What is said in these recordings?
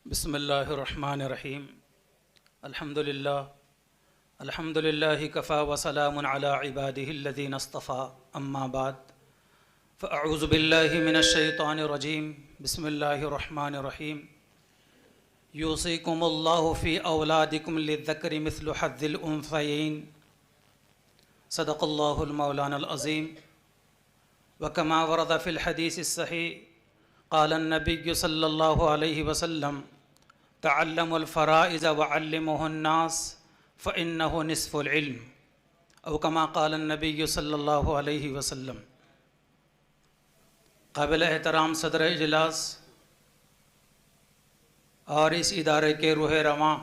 بسم اللہ الرحمن الرحیم الحمد للہ کفا وسلام علی عبادہ الذین اصطفیٰ اما بعد فاعوذ باللہ من الشیطان الرجیم بسم اللہ الرحمن الرحیم یوصیکم اللہ فی اولادکم للذکر مثل حظ الانثیین صدق اللہ المولانا العظیم وکما ورد فی الحدیث الصحیح قال النبی صلی اللہ علیہ وسلم تعلموا الفرائض وعلموها الناس فإنه نصف العلم او کما قال النبی صلی اللہ علیہ وسلم۔ قابل احترام صدر اجلاس اور اس ادارے کے روح رواں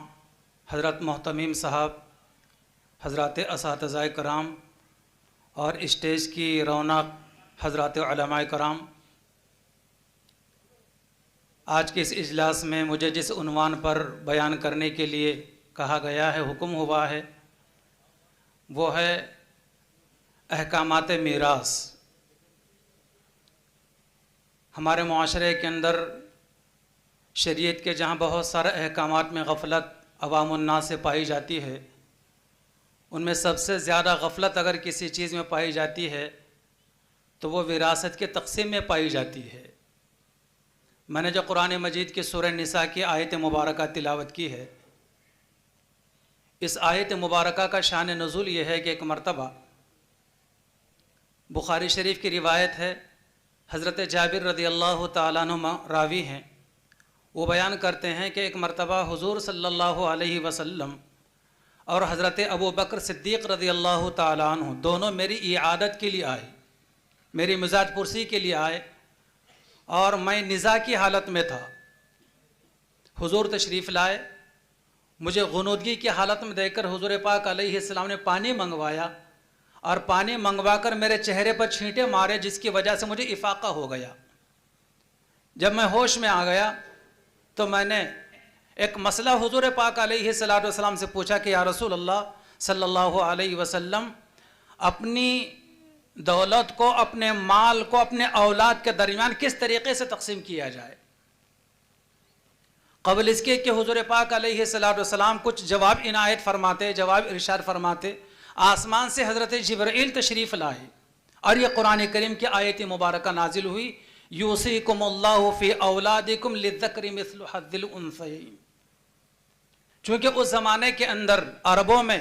حضرت محتمیم صاحب، حضرات اساتذہ کرام اور اسٹیج کی رونق حضرات علماء کرام، آج کے اس اجلاس میں مجھے جس عنوان پر بیان کرنے کے لیے کہا گیا ہے، حکم ہوا ہے، وہ ہے احکامات میراث۔ ہمارے معاشرے کے اندر شریعت کے جہاں بہت سارے احکامات میں غفلت عوام الناس سے پائی جاتی ہے، ان میں سب سے زیادہ غفلت اگر کسی چیز میں پائی جاتی ہے تو وہ وراثت کے تقسیم میں پائی جاتی ہے۔ میں نے جو قرآن مجید کی سورہ نساء کی آیت مبارکہ تلاوت کی ہے، اس آیت مبارکہ کا شان نزول یہ ہے کہ ایک مرتبہ بخاری شریف کی روایت ہے، حضرت جابر رضی اللہ تعالیٰ عنہ راوی ہیں، وہ بیان کرتے ہیں کہ ایک مرتبہ حضور صلی اللہ علیہ وسلم اور حضرت ابو بکر صدیق رضی اللہ تعالیٰ عنہ دونوں میری اعادت کے لیے آئے، میری مزاج پرسی کے لیے آئے، اور میں نزاع کی حالت میں تھا۔ حضور تشریف لائے، مجھے غنودگی کی حالت میں دیکھ کر حضور پاک علیہ السلام نے پانی منگوایا، اور پانی منگوا کر میرے چہرے پر چھینٹے مارے، جس کی وجہ سے مجھے افاقہ ہو گیا۔ جب میں ہوش میں آ گیا تو میں نے ایک مسئلہ حضور پاک علیہ السلام سے پوچھا کہ یا رسول اللہ صلی اللہ علیہ وسلم، اپنی دولت کو، اپنے مال کو اپنے اولاد کے درمیان کس طریقے سے تقسیم کیا جائے؟ قبل اس کے کہ حضور پاک علیہ السلام کچھ جواب عنایت فرماتے، جواب ارشاد فرماتے، آسمان سے حضرت جبرائیل تشریف لائے اور یہ قرآن کریم کی آیت مبارکہ نازل ہوئی، یوصیکم اللہ فی اولادکم للذکر مثل حظ الانثیین۔ چونکہ اس زمانے کے اندر عربوں میں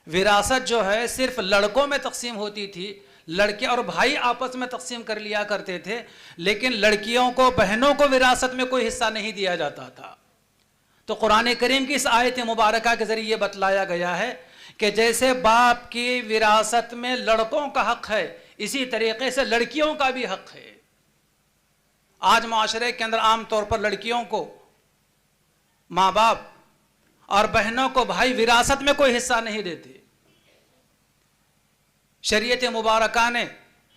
وراثت جو ہے صرف لڑکوں میں تقسیم ہوتی تھی، لڑکے اور بھائی آپس میں تقسیم کر لیا کرتے تھے، لیکن لڑکیوں کو، بہنوں کو وراثت میں کوئی حصہ نہیں دیا جاتا تھا۔ تو قرآن کریم کی اس آیت مبارکہ کے ذریعے یہ بتلایا گیا ہے کہ جیسے باپ کی وراثت میں لڑکوں کا حق ہے، اسی طریقے سے لڑکیوں کا بھی حق ہے۔ آج معاشرے کے اندر عام طور پر لڑکیوں کو ماں باپ اور بہنوں کو بھائی وراثت میں کوئی حصہ نہیں دیتے۔ شریعت مبارکہ نے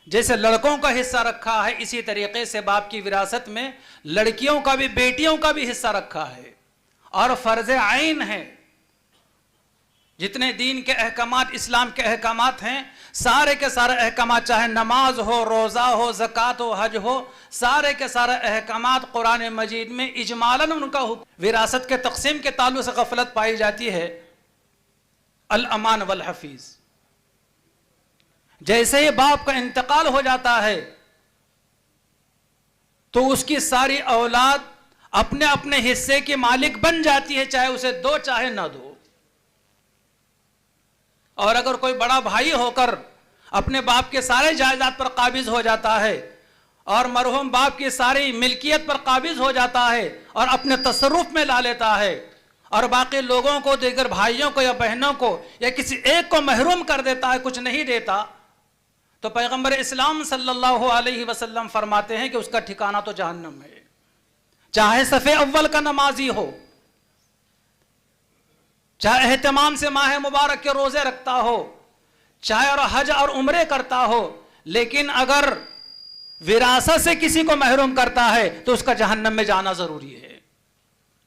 جیسے لڑکوں کا حصہ رکھا ہے، اسی طریقے سے باپ کی وراثت میں لڑکیوں کا بھی، بیٹیوں کا بھی حصہ رکھا ہے، اور فرض عین ہے۔ جتنے دین کے احکامات، اسلام کے احکامات ہیں، سارے کے سارے احکامات، چاہے نماز ہو، روزہ ہو، زکوٰۃ ہو، حج ہو، سارے کے سارے احکامات قرآن مجید میں اجمالاً ان کا حکم۔ وراثت کے تقسیم کے تعلق سے غفلت پائی جاتی ہے۔ الامان والحفیظ، جیسے ہی باپ کا انتقال ہو جاتا ہے تو اس کی ساری اولاد اپنے اپنے حصے کی مالک بن جاتی ہے، چاہے اسے دو چاہے نہ دو۔ اور اگر کوئی بڑا بھائی ہو کر اپنے باپ کے سارے جائیداد پر قابض ہو جاتا ہے اور مرحوم باپ کی ساری ملکیت پر قابض ہو جاتا ہے اور اپنے تصرف میں لا لیتا ہے، اور باقی لوگوں کو، دیگر بھائیوں کو یا بہنوں کو یا کسی ایک کو محروم کر دیتا ہے، کچھ نہیں دیتا، تو پیغمبر اسلام صلی اللہ علیہ وسلم فرماتے ہیں کہ اس کا ٹھکانہ تو جہنم ہے۔ چاہے صف اول کا نمازی ہو، چاہے اہتمام سے ماہ مبارک کے روزے رکھتا ہو، چاہے اور حج اور عمرے کرتا ہو، لیکن اگر وراثت سے کسی کو محروم کرتا ہے تو اس کا جہنم میں جانا ضروری ہے۔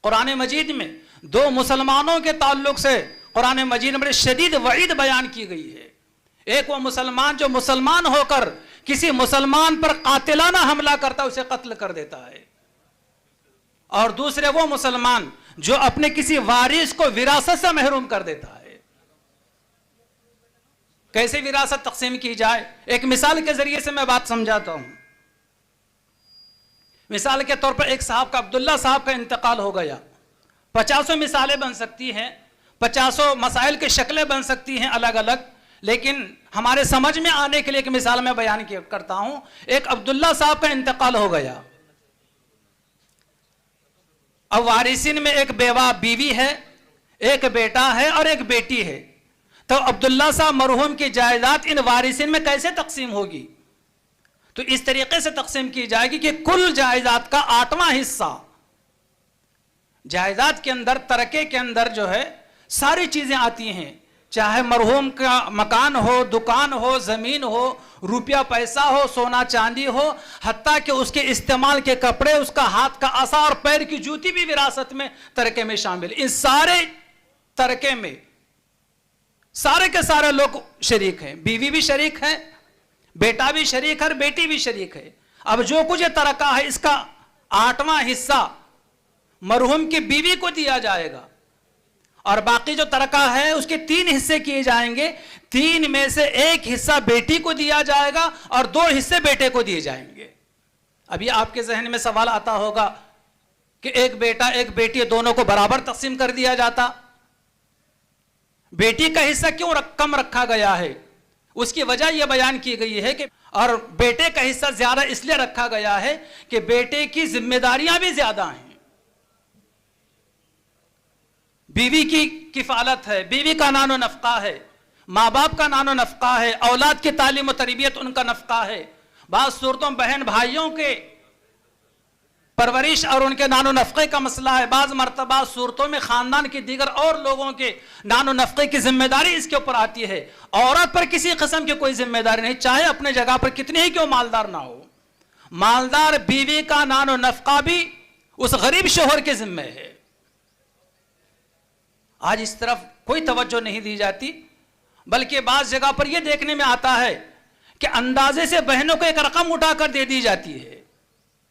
قرآن مجید میں دو مسلمانوں کے تعلق سے قرآن مجید میں بڑی شدید وعید بیان کی گئی ہے۔ ایک وہ مسلمان جو مسلمان ہو کر کسی مسلمان پر قاتلانہ حملہ کرتا ہے، اسے قتل کر دیتا ہے، اور دوسرے وہ مسلمان جو اپنے کسی وارث کو وراثت سے محروم کر دیتا ہے. کیسے وراثت تقسیم کی جائے؟ ایک مثال کے ذریعے سے میں بات سمجھاتا ہوں. مثال کے طور پر ایک صاحب کا، عبداللہ صاحب کا انتقال ہو گیا. 50 مثالیں بن سکتی ہیں، 50 مسائل کی شکلیں بن سکتی ہیں الگ الگ، لیکن ہمارے سمجھ میں آنے کے لیے ایک مثال میں بیان کرتا ہوں. ایک عبداللہ صاحب کا انتقال ہو گیا. اب وارثین میں ایک بیوہ بیوی ہے، ایک بیٹا ہے اور ایک بیٹی ہے. تو عبداللہ صاحب مرحوم کی جائیداد ان وارثین میں کیسے تقسیم ہوگی؟ تو اس طریقے سے تقسیم کی جائے گی کہ کل جائیداد کا 8واں حصہ، جائیداد کے اندر ترکے کے اندر جو ہے ساری چیزیں آتی ہیں، چاہے مرحوم کا مکان ہو، دکان ہو، زمین ہو، روپیہ پیسہ ہو، سونا چاندی ہو، حتیٰ کہ اس کے استعمال کے کپڑے، اس کا ہاتھ کا عصا اور پیر کی جوتی بھی وراثت میں ترکے میں شامل. ان سارے ترکے میں سارے کے سارے لوگ شریک ہیں. بیوی بھی شریک ہے، بیٹا بھی شریک ہے اور بیٹی بھی شریک ہے. اب جو کچھ ترکہ ہے اس کا 8واں حصہ مرحوم کی بیوی کو دیا جائے گا، اور باقی جو ترکہ ہے اس کے 3 حصے کیے جائیں گے. 3 میں سے 1 حصہ بیٹی کو دیا جائے گا اور 2 حصے بیٹے کو دیے جائیں گے. ابھی آپ کے ذہن میں سوال آتا ہوگا کہ ایک بیٹا ایک بیٹی دونوں کو برابر تقسیم کر دیا جاتا، بیٹی کا حصہ کیوں کم رکھا گیا ہے؟ اس کی وجہ یہ بیان کی گئی ہے کہ اور بیٹے کا حصہ زیادہ اس لیے رکھا گیا ہے کہ بیٹے کی ذمہ داریاں بھی زیادہ ہیں. بیوی کی کفالت ہے، بیوی کا نان و نفقہ ہے، ماں باپ کا نان و نفقہ ہے، اولاد کی تعلیم و تربیت ان کا نفقہ ہے. بعض صورتوں بہن بھائیوں کے پرورش اور ان کے نان و نفقے کا مسئلہ ہے. بعض مرتبہ صورتوں میں خاندان کے دیگر اور لوگوں کے نان و نفقے کی ذمہ داری اس کے اوپر آتی ہے. عورت پر کسی قسم کی کوئی ذمہ داری نہیں، چاہے اپنے جگہ پر کتنی ہی کیوں مالدار نہ ہو. مالدار بیوی کا نان و نفقہ بھی اس غریب شوہر کے ذمہ ہے. آج اس طرف کوئی توجہ نہیں دی جاتی، بلکہ بعض جگہ پر یہ دیکھنے میں آتا ہے کہ اندازے سے بہنوں کو ایک رقم اٹھا کر دے دی جاتی ہے.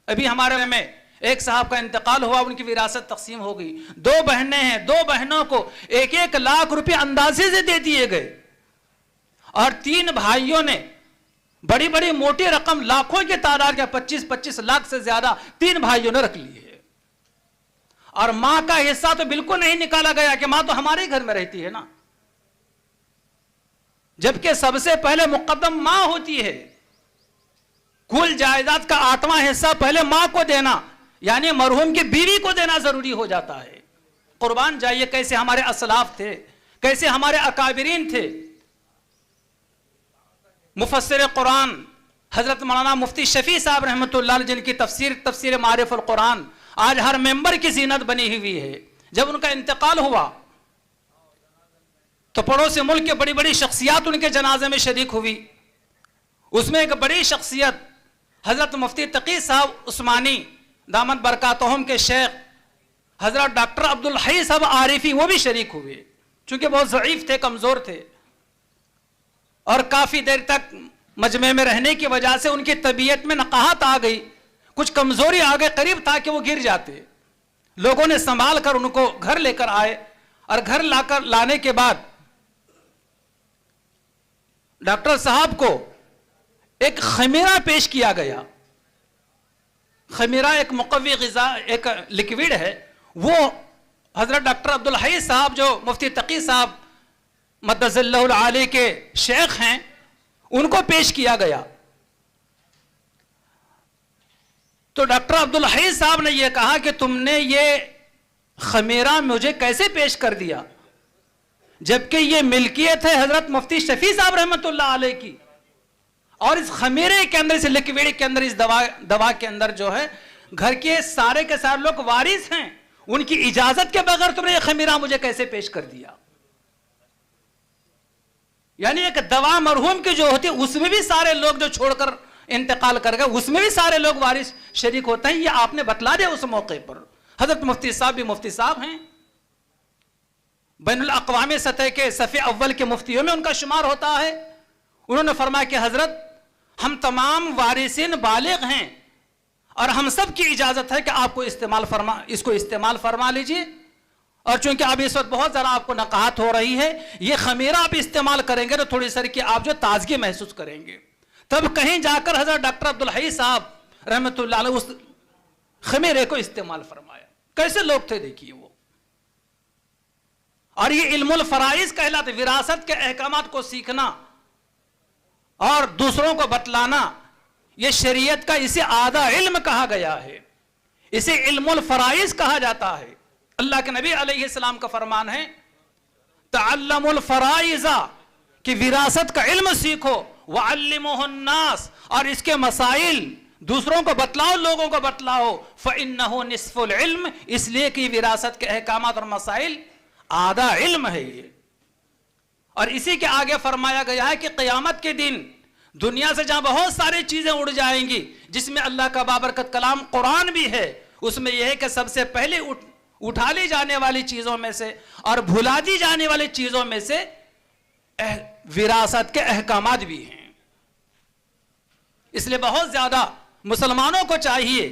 ابھی ہمارے میں ایک صاحب کا انتقال ہوا، ان کی وراثت تقسیم ہو گئی. 2 بہنیں ہیں، 2 بہنوں کو 1-1 لاکھ روپے اندازے سے دے دیے گئے، اور 3 بھائیوں نے بڑی بڑی موٹی رقم لاکھوں کی تعداد کا 25-25 لاکھ سے زیادہ 3 بھائیوں نے رکھ لی ہے. اور ماں کا حصہ تو بالکل نہیں نکالا گیا کہ ماں تو ہمارے گھر میں رہتی ہے نا، جبکہ سب سے پہلے مقدم ماں ہوتی ہے. کل جائیداد کا 8واں حصہ پہلے ماں کو دینا، یعنی مرحوم کی بیوی کو دینا ضروری ہو جاتا ہے. قربان جائیے کیسے ہمارے اسلاف تھے، کیسے ہمارے اکابرین تھے. مفسر قرآن حضرت مولانا مفتی شفیع صاحب رحمۃ اللہ علیہ، جن کی تفسیر معارف القرآن آج ہر ممبر کی زینت بنی ہوئی ہے، جب ان کا انتقال ہوا تو پڑوسی ملک کے بڑی بڑی شخصیات ان کے جنازے میں شریک ہوئی. اس میں ایک بڑی شخصیت حضرت مفتی تقی صاحب عثمانی دامت برکاتہم کے شیخ حضرت ڈاکٹر عبدالحی صاحب عارفی، وہ بھی شریک ہوئے. چونکہ بہت ضعیف تھے، کمزور تھے، اور کافی دیر تک مجمع میں رہنے کی وجہ سے ان کی طبیعت میں نقاہت آ گئی، کچھ کمزوری آ گئی، قریب تھا کہ وہ گر جاتے. لوگوں نے سنبھال کر ان کو گھر لے کر آئے، اور گھر لانے کے بعد ڈاکٹر صاحب کو ایک خمیرہ پیش کیا گیا. خمیرہ ایک مقوی غذا، ایک لکوڈ ہے، وہ حضرت ڈاکٹر عبدالحی صاحب جو مفتی تقی صاحب مدث اللہ العالی کے شیخ ہیں، ان کو پیش کیا گیا. تو ڈاکٹر عبدالحی صاحب نے یہ کہا کہ تم نے یہ خمیرہ مجھے کیسے پیش کر دیا، جبکہ یہ ملکیت ہے حضرت مفتی شفیع صاحب رحمۃ اللہ علیہ کی، اور اس خمیرے کے اندر، اس لکوڈ کے اندر، اس دوا کے اندر جو ہے گھر کے سارے لوگ وارث ہیں، ان کی اجازت کے بغیر تم نے یہ خمیرہ مجھے کیسے پیش کر دیا. یعنی ایک دوا مرحوم کی جو ہوتی ہے اس میں بھی سارے لوگ جو چھوڑ کر انتقال کر گئے اس میں بھی سارے لوگ وارث شریک ہوتے ہیں. یہ آپ نے بتلا دیا اس موقع پر. حضرت مفتی صاحب بھی مفتی صاحب ہیں، بین الاقوامی سطح کے صف اول کے مفتیوں میں ان کا شمار ہوتا ہے. انہوں نے فرمایا کہ حضرت ہم تمام وارثین بالغ ہیں اور ہم سب کی اجازت ہے کہ آپ کو اس کو استعمال فرما لیجئے. اور چونکہ اب اس وقت بہت زیادہ آپ کو نقاہت ہو رہی ہے، یہ خمیرہ آپ استعمال کریں گے تو تھوڑی سر کی آپ جو تازگی محسوس کریں گے. تب کہیں جا کر حضرت ڈاکٹر عبدالحی صاحب رحمۃ اللہ علیہ اس خمیرے کو استعمال فرمایا. کیسے لوگ تھے دیکھیے وہ. اور یہ علم الفرائض کہلاتے، وراثت کے احکامات کو سیکھنا اور دوسروں کو بتلانا، یہ شریعت کا اسے آدھا علم کہا گیا ہے، اسے علم الفرائض کہا جاتا ہے. اللہ کے نبی علیہ السلام کا فرمان ہے تعلم الفرائض، کہ وراثت کا علم سیکھو، وعلموہ الناس، اور اس کے مسائل دوسروں کو بتلاؤ، لوگوں کو بتلاؤ. فإنہ نصف العلم، اس لیے کہ وراثت کے احکامات اور مسائل آدھا علم ہے یہ. اور اسی کے آگے فرمایا گیا ہے کہ قیامت کے دن دنیا سے جہاں بہت ساری چیزیں اڑ جائیں گی، جس میں اللہ کا بابرکت کلام قرآن بھی ہے، اس میں یہ ہے کہ سب سے پہلے اٹھا لی جانے والی چیزوں میں سے اور بھلا دی جانے والی چیزوں میں سے وراثت کے احکامات بھی ہیں. اس لیے بہت زیادہ مسلمانوں کو چاہیے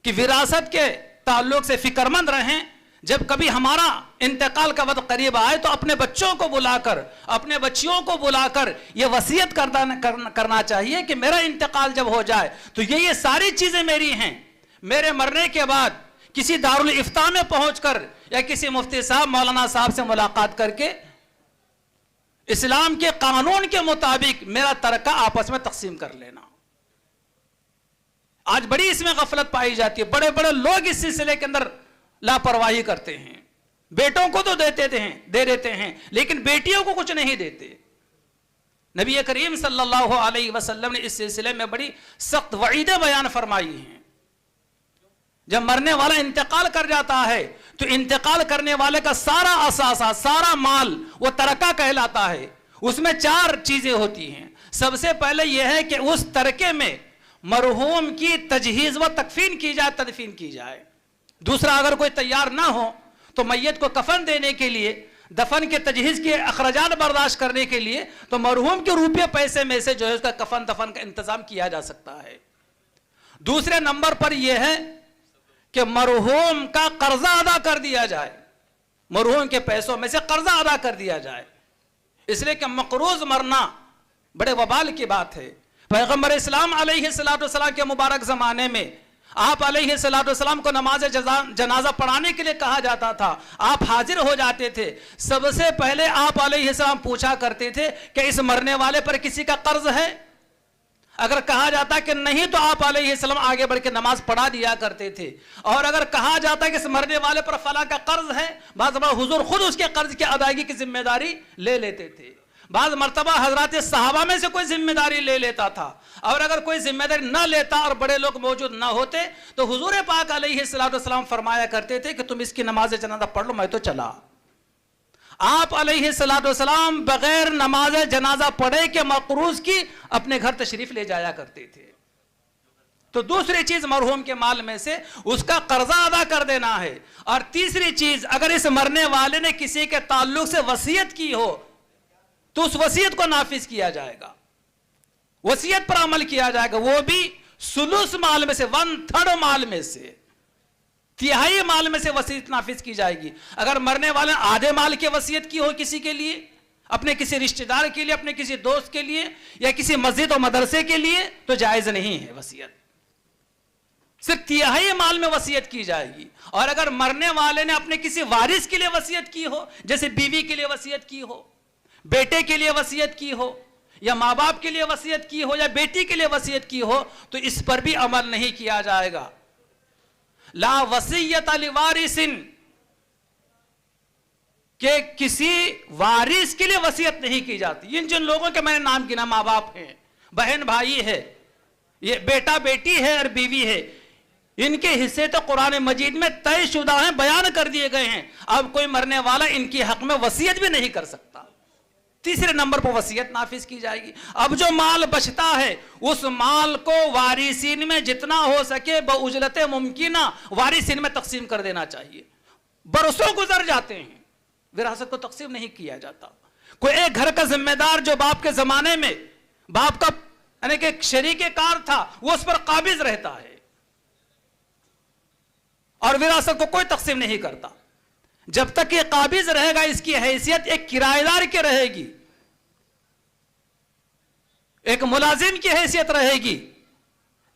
کہ وراثت کے تعلق سے فکر مند رہیں. جب کبھی ہمارا انتقال کا وقت قریب آئے تو اپنے بچوں کو بلا کر، اپنے بچیوں کو بلا کر یہ وصیت کرنا چاہیے کہ میرا انتقال جب ہو جائے تو یہ ساری چیزیں میری ہیں. میرے مرنے کے بعد کسی دارالافتاء میں پہنچ کر یا کسی مفتی صاحب مولانا صاحب سے ملاقات کر کے اسلام کے قانون کے مطابق میرا ترکہ آپس میں تقسیم کر لینا. آج بڑی اس میں غفلت پائی جاتی ہے. بڑے بڑے لوگ اس سلسلے کے اندر لاپرواہی کرتے ہیں. بیٹوں کو تو دے دیتے ہیں لیکن بیٹیوں کو کچھ نہیں دیتے. نبی کریم صلی اللہ علیہ وسلم نے اس سلسلے میں بڑی سخت وعیدیں بیان فرمائی ہیں. جب مرنے والا انتقال کر جاتا ہے تو انتقال کرنے والے کا سارا اثاثہ، سارا مال وہ ترکہ کہلاتا ہے. اس میں 4 چیزیں ہوتی ہیں. سب سے پہلے یہ ہے کہ اس ترکے میں مرحوم کی تجہیز و تکفین کی جائے، تدفین کی جائے. دوسرا، اگر کوئی تیار نہ ہو تو میت کو کفن دینے کے لیے، دفن کے تجہیز کے اخراجات برداشت کرنے کے لیے تو مرحوم کے روپے پیسے میں سے جو ہے اس کا کفن دفن کا انتظام کیا جا سکتا ہے. دوسرے نمبر پر یہ ہے کہ مرحوم کا قرضہ ادا کر دیا جائے، مرحوم کے پیسوں میں سے قرضہ ادا کر دیا جائے. اس لیے کہ مقروض مرنا بڑے وبال کی بات ہے. پیغمبر اسلام علیہ السلام کے مبارک زمانے میں آپ علیہ السلام کو نماز جنازہ پڑھانے کے لیے کہا جاتا تھا. آپ حاضر ہو جاتے تھے. سب سے پہلے آپ علیہ السلام پوچھا کرتے تھے کہ اس مرنے والے پر کسی کا قرض ہے. اگر کہا جاتا کہ نہیں تو آپ علیہ السلام آگے بڑھ کے نماز پڑھا دیا کرتے تھے. اور اگر کہا جاتا کہ اس مرنے والے پر فلاں کا قرض ہے، بعض مرتبہ حضور خود اس کے قرض کی ادائیگی کی ذمہ داری لے لیتے تھے. بعض مرتبہ حضرات صحابہ میں سے کوئی ذمہ داری لے لیتا تھا. اور اگر کوئی ذمہ داری نہ لیتا اور بڑے لوگ موجود نہ ہوتے تو حضور پاک علیہ السلام فرمایا کرتے تھے کہ تم اس کی نماز جنازہ پڑھ لو، میں تو چلا. آپ علیہ السلام بغیر نماز جنازہ پڑھے کہ مقروض کی اپنے گھر تشریف لے جایا کرتے تھے. تو دوسری چیز مرحوم کے مال میں سے اس کا قرضہ ادا کر دینا ہے. اور تیسری چیز، اگر اس مرنے والے نے کسی کے تعلق سے وصیت کی ہو تو اس وصیت کو نافذ کیا جائے گا، وصیت پر عمل کیا جائے گا. وہ بھی سلوس مال میں سے، 1/3 مال میں سے، 1/3 مال میں سے وصیت نافذ کی جائے گی. اگر مرنے والے آدھے مال کی وصیت کی ہو کسی کے لیے، اپنے کسی رشتہ دار کے لیے، اپنے کسی دوست کے لیے یا کسی مسجد و مدرسے کے لیے تو جائز نہیں ہے وصیت. صرف 1/3 مال میں وصیت کی جائے گی. اور اگر مرنے والے نے اپنے کسی وارث کے لیے وصیت کی ہو، جیسے بیوی کے لیے وصیت کی ہو، بیٹے کے لیے وصیت کی ہو، یا ماں باپ کے لیے وصیت کی ہو، یا بیٹی کے لیے وصیت کی ہو، تو اس پر بھی عمل نہیں کیا جائے گا. لا وصیت لوارث، کہ کسی وارث کے لیے وصیت نہیں کی جاتی. جن لوگوں کے میں نے نام گنا، ماں باپ ہیں، بہن بھائی ہے، یہ بیٹا بیٹی ہے اور بیوی ہے، ان کے حصے تو قرآن مجید میں طے شدہ ہیں، بیان کر دیے گئے ہیں. اب کوئی مرنے والا ان کی حق میں وصیت بھی نہیں کر سکتا. تیسرے نمبر پر وصیت نافذ کی جائے گی. اب جو مال بچتا ہے اس مال کو وارثین میں جتنا ہو سکے باجلت ممکنہ وارثین میں تقسیم کر دینا چاہیے. برسوں گزر جاتے ہیں، وراثت کو تقسیم نہیں کیا جاتا. کوئی ایک گھر کا ذمہ دار جو باپ کے زمانے میں باپ کا یعنی کہ شریک کار تھا، وہ اس پر قابض رہتا ہے. اور وراثت کو کوئی تقسیم نہیں کرتا. جب تک یہ قابض رہے گا اس کی حیثیت ایک کرایہ دار کی رہے گی, ایک ملازم کی حیثیت رہے گی,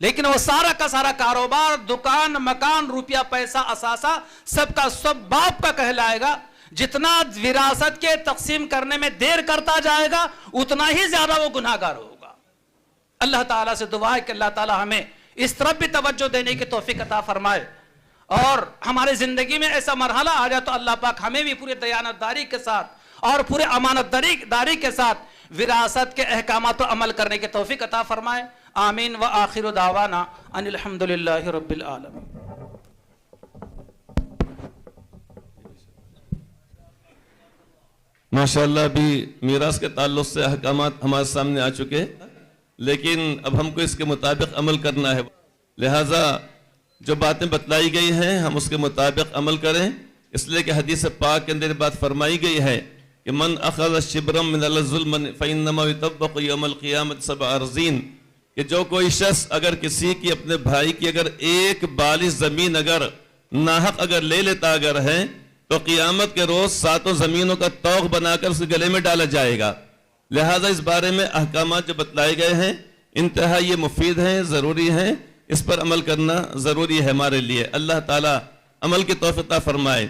لیکن وہ سارا کا سارا کاروبار, دکان, مکان, روپیہ, پیسہ, اثاثہ سب کا سب باپ کا کہلائے گا. جتنا وراثت کے تقسیم کرنے میں دیر کرتا جائے گا اتنا ہی زیادہ وہ گناہگار ہوگا. اللہ تعالیٰ سے دعا ہے کہ اللہ تعالیٰ ہمیں اس طرف بھی توجہ دینے کی توفیق عطا فرمائے, اور ہمارے زندگی میں ایسا مرحلہ آ جائے تو اللہ پاک ہمیں بھی پورے دیانتداری کے ساتھ اور پورے امانت داری کے ساتھ وراثت کے احکامات پر عمل کرنے کی توفیق عطا فرمائے. آمین. وآخر دعوانا ان الحمدللہ رب العالمین. ماشاءاللہ ابھی میراث کے تعلق سے احکامات ہمارے سامنے آ چکے, لیکن اب ہم کو اس کے مطابق عمل کرنا ہے. لہٰذا جو باتیں بتلائی گئی ہیں ہم اس کے مطابق عمل کریں, اس لیے کہ حدیث پاک کے اندر بات فرمائی گئی ہے کہ من اخذ شبرا من الظلم فانما يطبق يوم القیامت 7 ارضین, کہ جو کوئی شخص اگر کسی کی اپنے بھائی کی اگر ایک بالش زمین اگر ناحق اگر لے لیتا اگر ہے تو قیامت کے روز 7 زمینوں کا طوق بنا کر اس کے گلے میں ڈالا جائے گا. لہٰذا اس بارے میں احکامات جو بتلائے گئے ہیں انتہائی یہ مفید ہیں, ضروری ہیں, اس پر عمل کرنا ضروری ہے ہمارے لیے. اللہ تعالیٰ عمل کی توفیق عطا فرمائے.